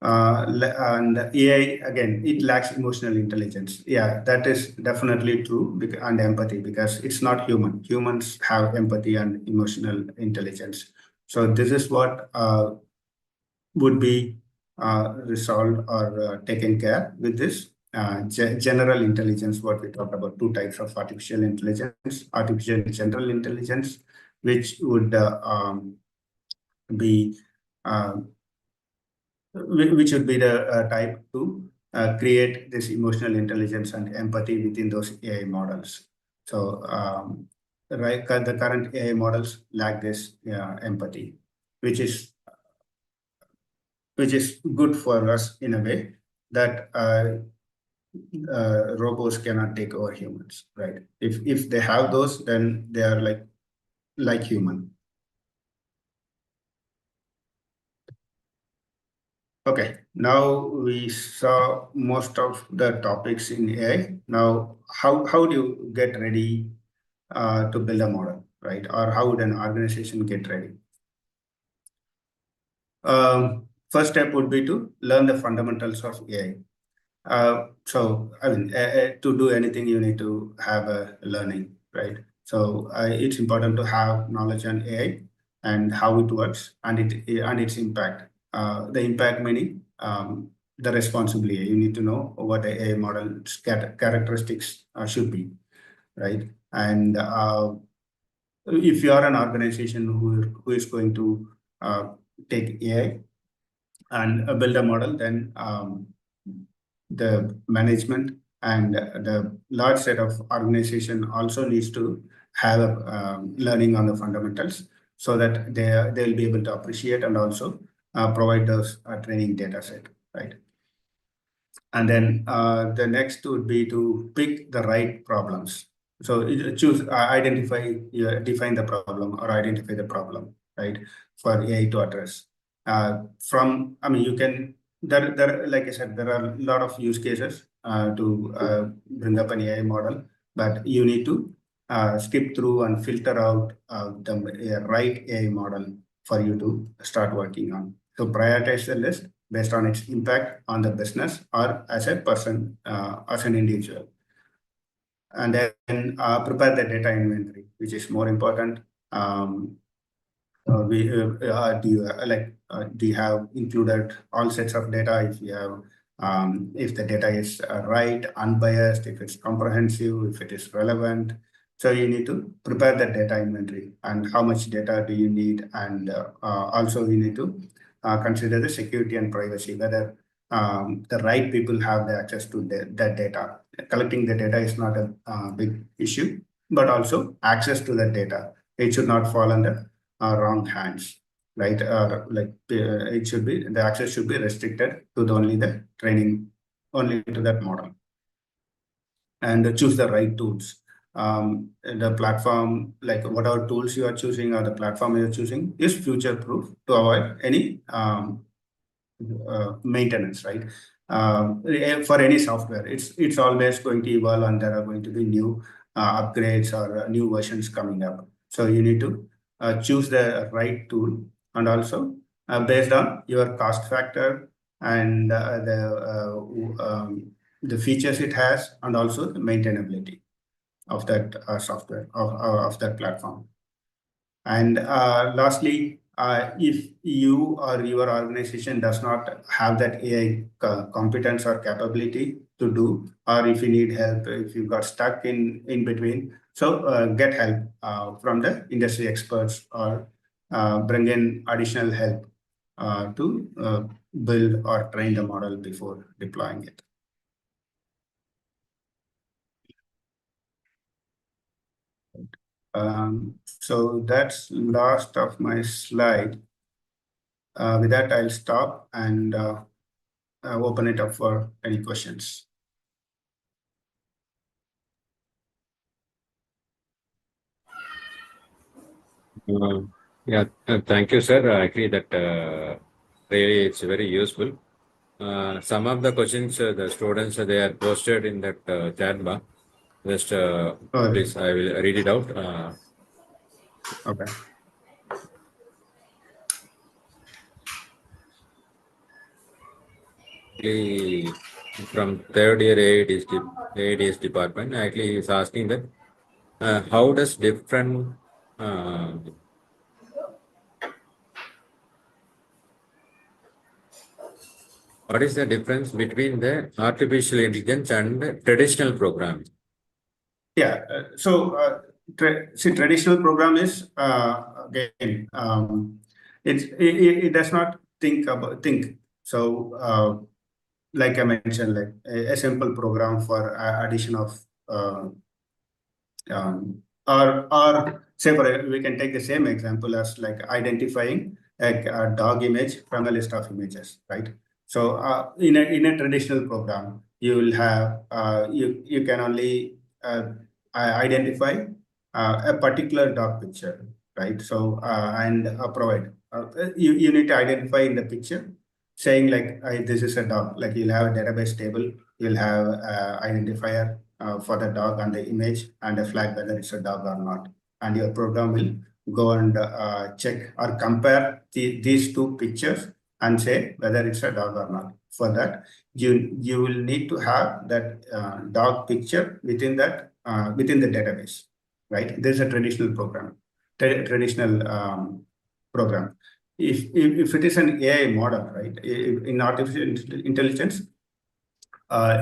Speaker 4: And AI, again, it lacks emotional intelligence. Yeah, that is definitely true, and empathy, because it's not human. Humans have empathy and emotional intelligence. So this is what would be resolved or taken care with this. General intelligence, what we talked about, two types of artificial intelligence: artificial general intelligence, which would be which would be the type to create this emotional intelligence and empathy within those AI models. So the current AI models lack this empathy, which is good for us in a way that robots cannot take over humans, right? If they have those, then they are like human. Okay, now we saw most of the topics in AI. Now, how do you get ready to build a model, right? Or how would an organization get ready? First step would be to learn the fundamentals of AI. So, I mean, to do anything, you need to have a learning, right? So it's important to have knowledge on AI and how it works and its impact. The impact meaning the responsibility. You need to know what the AI model's characteristics should be, right? And if you are an organization who is going to take AI and build a model, then the management and the large set of organization also needs to have learning on the fundamentals, so that they'll be able to appreciate and also provide those training data set, right? And then the next would be to pick the right problems, So define the problem or identify the problem, right? For AI to address. You can, like I said, there are a lot of use cases to bring up an AI model, but you need to skip through and filter out the right AI model for you to start working on. So prioritize the list based on its impact on the business or as a person, as an individual. And then prepare the data inventory, which is more important. Do you have included all sets of data? If you have, if the data is right, unbiased, if it's comprehensive, if it is relevant. So you need to prepare the data inventory and how much data do you need, and also you need to consider the security and privacy, whether the right people have the access to that data. Collecting the data is not a big issue, but also access to the data. It should not fall under wrong hands, right? It should be, the access should be restricted to only the training, only to that model. And choose the right tools. The platform, like whatever tools you are choosing or the platform you are choosing, is future proof to avoid any maintenance, right? For any software, it's always going to evolve, and there are going to be new upgrades or new versions coming up. So you need to choose the right tool, and also based on your cost factor and the features it has, and also the maintainability of that software, of that platform. And lastly, if you or your organization does not have that AI competence or capability to do, or if you need help, if you got stuck in between, so get help from the industry experts, or bring in additional help to build or train the model before deploying it. So that's last of my slide. With that, I'll stop and open it up for any questions.
Speaker 5: Thank you, sir. I agree that really it's very useful. Some of the questions the students they are posted in that chat bar. Just please, I will read it out.
Speaker 4: Okay.
Speaker 5: From third year ADS department, actually is asking that how does different what is the difference between the artificial intelligence and traditional programming?
Speaker 4: Yeah. Traditional program is again, it does not think. So like I mentioned, like a simple program for addition of or say we can take the same example as like identifying a dog image from a list of images, right? So in a traditional program, you will have you can only identify a particular dog picture, right? So and provide you need to identify in the picture, saying like this is a dog. Like you'll have a database table, you'll have identifier for the dog and the image, and a flag whether it's a dog or not. And your program will go and check or compare these two pictures and say whether it's a dog or not. For that, you will need to have that dog picture within that within the database, right? There's a traditional program, traditional program. If it is an AI model, right? In artificial intelligence,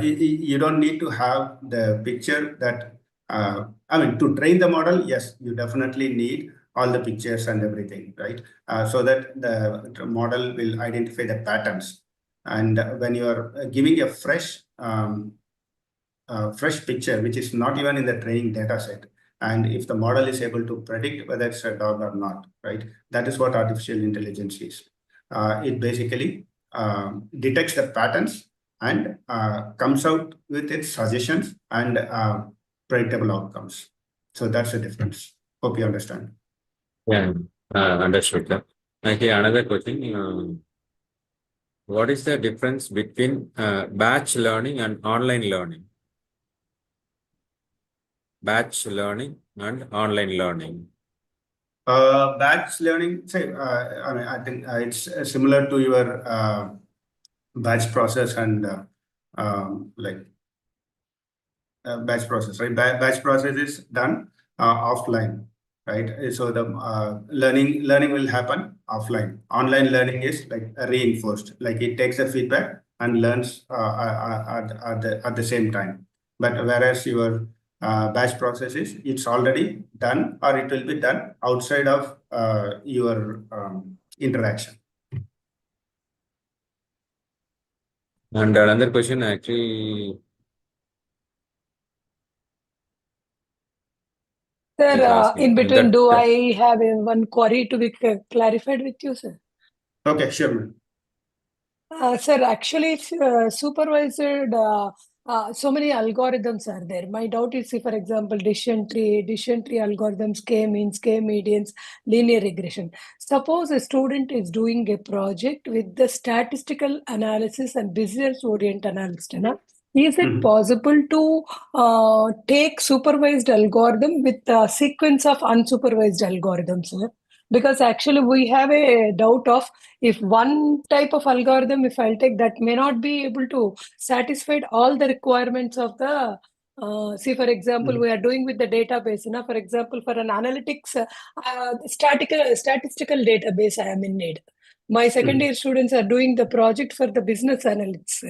Speaker 4: you don't need to have the picture that, to train the model, yes, you definitely need all the pictures and everything, right? So that the model will identify the patterns. And when you are giving a fresh picture, which is not even in the training data set, and if the model is able to predict whether it's a dog or not, right? That is what artificial intelligence is. It basically detects the patterns and comes out with its suggestions and predictable outcomes. So that's the difference. Hope you understand.
Speaker 5: Yeah, understood. Sir. Okay, another question. What is the difference between batch learning and online learning? Batch learning and online learning.
Speaker 4: Batch learning, say, I think it's similar to your batch process and batch process, right? Batch process is done offline, right? So the learning will happen offline. Online learning is like reinforced, like it takes the feedback and learns at the same time. But whereas your batch process is, it's already done, or it will be done outside of your interaction.
Speaker 5: And another question actually.
Speaker 3: Sir,
Speaker 5: He's asking
Speaker 3: in between,
Speaker 5: that-
Speaker 3: do I have one query to be clarified with you, sir?
Speaker 4: Okay, sure, ma'am.
Speaker 3: Sir, actually, it's supervised. So many algorithms are there. My doubt is, if, for example, decision tree algorithms, k-means, k-medians, linear regression. Suppose a student is doing a project with the statistical analysis and business-oriented analysis. Is it possible to take supervised algorithm with a sequence of unsupervised algorithms, sir? Because actually, we have a doubt of, if one type of algorithm, if I'll take, that may not be able to satisfy all the requirements of the, see, for example, we are doing with the database, for example, for an analytics, statistical database, I am in need. My second year students are doing the project for the business analytics.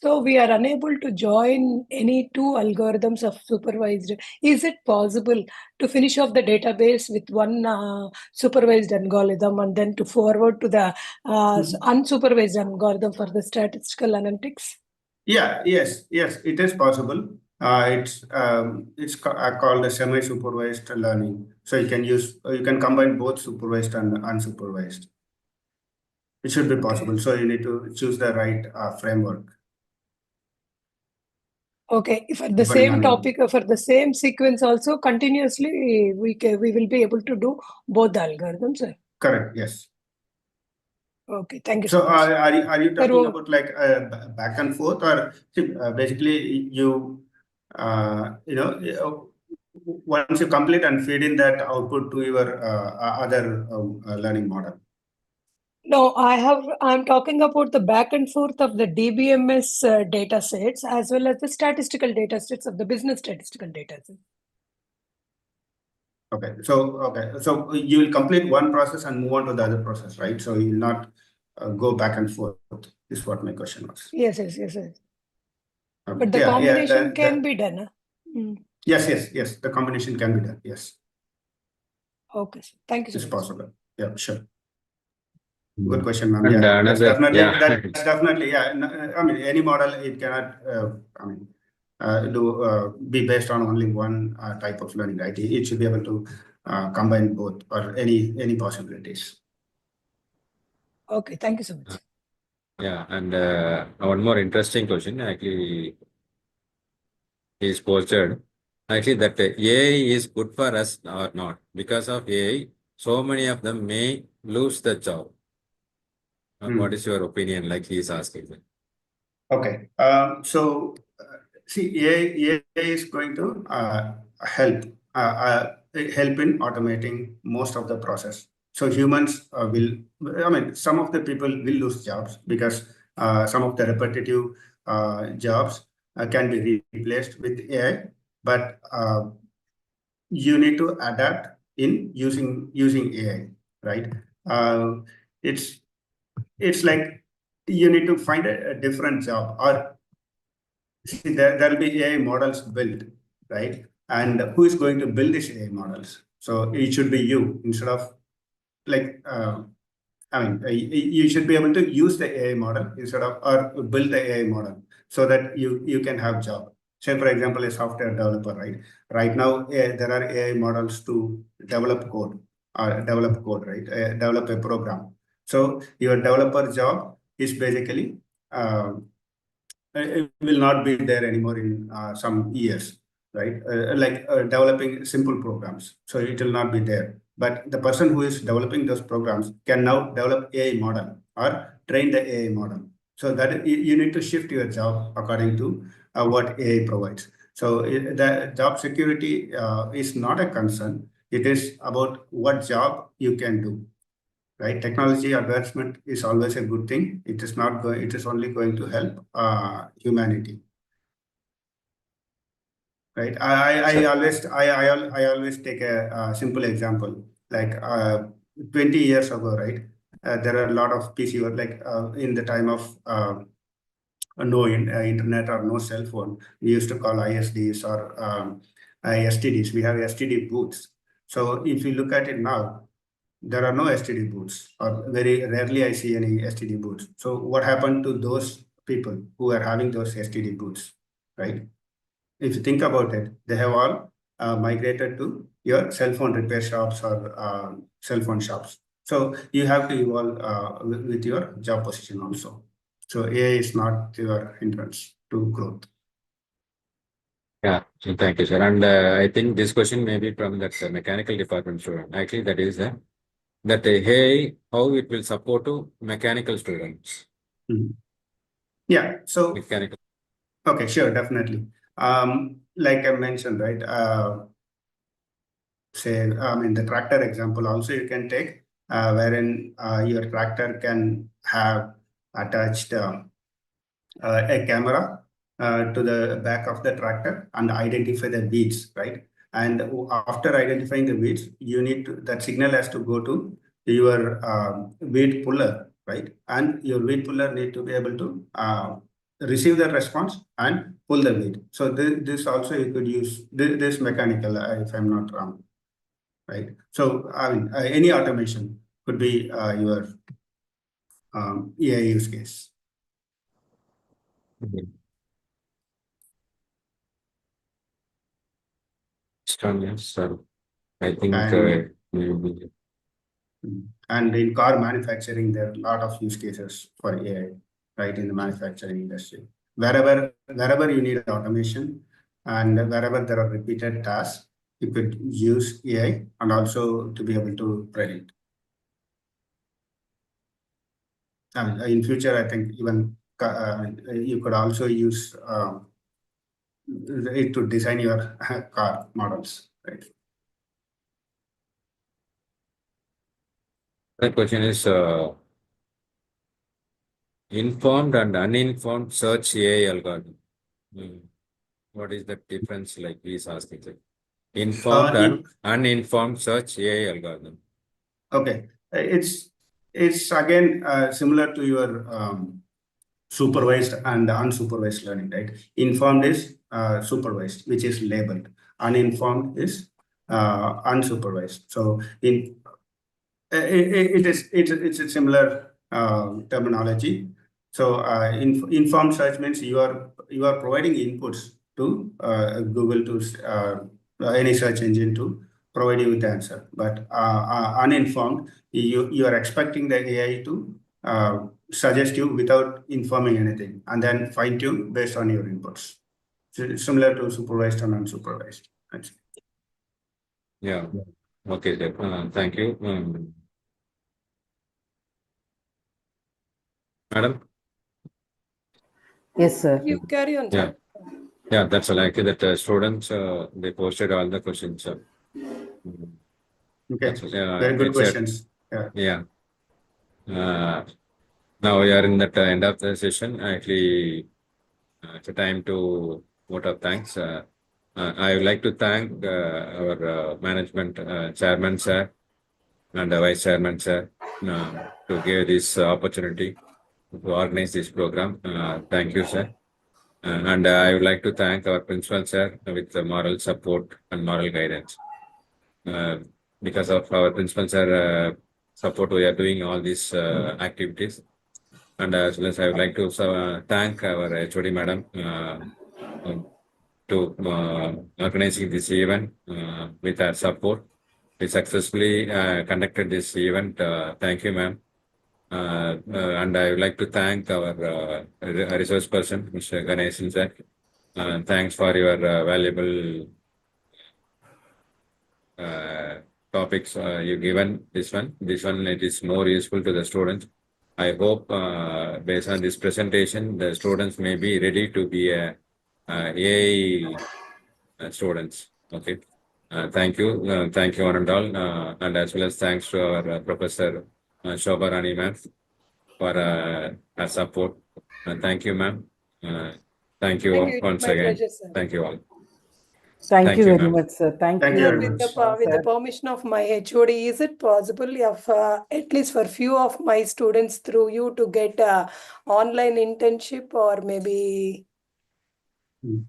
Speaker 3: So we are unable to join any two algorithms of supervised. Is it possible to finish off the database with one supervised algorithm and then to forward to the unsupervised algorithm for the statistical analytics?
Speaker 4: Yeah, yes, it is possible. It's called a semi-supervised learning. So you can combine both supervised and unsupervised. It should be possible. So you need to choose the right framework.
Speaker 3: Okay, for the same topic, for the same sequence also, continuously we will be able to do both the algorithms, sir.
Speaker 4: Correct, yes.
Speaker 3: Okay, thank you
Speaker 4: so
Speaker 3: so much.
Speaker 4: are you talking about like back and forth, or basically you once you complete and feed in that output to your other learning model?
Speaker 3: No, I'm talking about the back and forth of the DBMS data sets as well as the statistical data sets of the business statistical data sets.
Speaker 4: Okay, so you will complete one process and move on to the other process, right? So you will not go back and forth, is what my question was.
Speaker 3: Yes.
Speaker 4: Okay.
Speaker 3: But the combination can be done.
Speaker 4: Yes, the combination can be done, yes.
Speaker 3: Okay, thank you so
Speaker 4: It's
Speaker 3: much.
Speaker 4: possible. Yeah, sure. Good question, ma'am.
Speaker 5: And
Speaker 4: Yeah,
Speaker 5: another,
Speaker 4: that's definitely, yeah. I mean, any model, it cannot, be based on only one type of learning, right? It should be able to combine both or any possibilities.
Speaker 3: Okay, thank you so much.
Speaker 5: Yeah, and one more interesting question actually is posted. Actually, that AI is good for us or not. Because of AI, so many of them may lose the job. What is your opinion? Like he is asking.
Speaker 4: Okay. So see, AI is going to help in automating most of the process. So humans some of the people will lose jobs because some of the repetitive jobs can be replaced with AI, but you need to adapt in using AI, right? It's like you need to find a different job, or see, there will be AI models built, right? And who is going to build these AI models? So it should be you, instead of like, you should be able to use the AI model instead of, or build the AI model so that you can have job. Say, for example, a software developer, right? Right now, there are AI models to develop code, right? Develop a program. So your developer job is basically, it will not be there anymore in some years, right? Developing simple programs. So it will not be there. But the person who is developing those programs can now develop AI model or train the AI model. So that you need to shift your job according to what AI provides. So the job security is not a concern. It is about what job you can do, right? Technology advancement is always a good thing. It is not going. It is only going to help humanity, right? I always take a simple example. Like 20 years ago, right? There are a lot of PC work, like in the time of no internet or no cell phone. We used to call ISDs or STDs. We have STD booths. So if you look at it now, there are no STD booths, or very rarely I see any STD booths. So what happened to those people who are having those STD booths, right? If you think about it, they have all migrated to your cell phone repair shops or cell phone shops. So you have to evolve with your job position also. So AI is not your hindrance to growth.
Speaker 5: Yeah, so thank you, sir. And I think this question may be from that mechanical department student. Actually, that is that hey, how it will support to mechanical students.
Speaker 4: Mhm. Yeah. So
Speaker 5: Mechanical.
Speaker 4: okay, sure, definitely. Like I mentioned, right? Say, the tractor example also you can take, wherein your tractor can have attached a camera to the back of the tractor and identify the weeds, right? And after identifying the weeds, you need to, that signal has to go to your weed puller, right? And your weed puller need to be able to receive the response and pull the weed. So this also you could use this mechanical, if I'm not wrong, right? So any automation could be your AI use case.
Speaker 5: Strong, yes, sir. I think
Speaker 4: And- And in car manufacturing, there are a lot of use cases for AI, right, in the manufacturing industry. Wherever you need automation and wherever there are repeated tasks, you could use AI and also to be able to predict. In future, I think even you could also use it to design your car models, right?
Speaker 5: the question is informed and uninformed search AI algorithm. What is the difference? Like he's asking, sir. Informed and uninformed search AI algorithm.
Speaker 4: Okay, it's again similar to your supervised and unsupervised learning, right? Informed is supervised, which is labeled. Uninformed is unsupervised. So it's a similar terminology. So informed search means you are providing inputs to Google, to any search engine to provide you with the answer. But uninformed, you are expecting the AI to suggest you without informing anything, and then fine tune based on your inputs. So it's similar to supervised and unsupervised.
Speaker 5: Yeah. Okay, sir. Thank you. Madam?
Speaker 6: Yes, sir.
Speaker 3: You carry on.
Speaker 5: Yeah. Yeah, that's likely that students, they posted all the questions.
Speaker 4: Okay,
Speaker 5: That's,
Speaker 4: very good questions.
Speaker 5: Yeah. Now we are in the end of the session. Actually, it's a time to vote of thanks. I would like to thank our management chairman, sir, and the vice chairman, sir, to give this opportunity to organize this program. Thank you, sir. And I would like to thank our principal, sir, with the moral support and moral guidance. Because of our principal, sir, support, we are doing all these activities. And as well as I would like to thank our HOD madam to organizing this event with our support. We successfully conducted this event. Thank you, ma'am. And I would like to thank our resource person, Mr. Ganesan, sir, Thanks for your valuable topics you given. This one it is more useful to the students. I hope based on this presentation, the students may be ready to be AI students. Okay. Thank you, one and all, and as well as thanks to our Professor Shobha Rani ma'am for her support. Thank you, ma'am. Thank you
Speaker 3: Thank you.
Speaker 5: once
Speaker 3: My
Speaker 5: again.
Speaker 3: pleasure, sir.
Speaker 5: Thank you all.
Speaker 6: Thank
Speaker 5: Thank
Speaker 6: you
Speaker 5: you,
Speaker 6: very
Speaker 5: ma'am.
Speaker 6: much, sir. Thank
Speaker 4: Thank
Speaker 6: you
Speaker 4: you
Speaker 6: very
Speaker 4: very
Speaker 6: much.
Speaker 4: much.
Speaker 3: With the
Speaker 6: sir.
Speaker 3: permission of my HOD, is it possible if at least for few of my students through you to get online internship or maybe
Speaker 4: Hmm.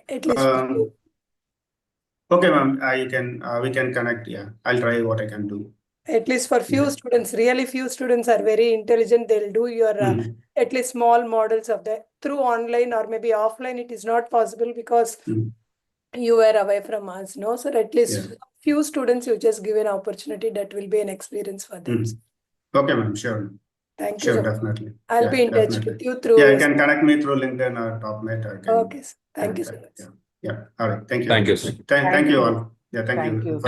Speaker 3: at least for few?
Speaker 4: Okay, ma'am. We can connect. Yeah, I'll try what I can do.
Speaker 3: At least for few
Speaker 4: Yeah.
Speaker 3: students, really few students are very intelligent. They'll do your
Speaker 4: Mhm.
Speaker 3: at least small models of that through online or maybe offline. It is not possible because
Speaker 4: Mhm.
Speaker 3: you were away from us, no? So at least
Speaker 4: Yeah.
Speaker 3: few students you just give an opportunity that will be an experience for them.
Speaker 4: Mhm. Okay, ma'am. Sure.
Speaker 3: Thank you.
Speaker 4: Sure,
Speaker 3: So much.
Speaker 4: definitely.
Speaker 3: I'll
Speaker 4: Yeah,
Speaker 3: be in touch
Speaker 4: definitely.
Speaker 3: with you through.
Speaker 4: Yeah, you can connect me through LinkedIn or TopNet. I can.
Speaker 3: Okay, sir. Thank you so much.
Speaker 4: Yeah. Yeah. All right. Thank you.
Speaker 5: Thank you, sir.
Speaker 4: Thank you
Speaker 6: you.
Speaker 4: all. Yeah. Thank you
Speaker 6: Thank you.
Speaker 4: for the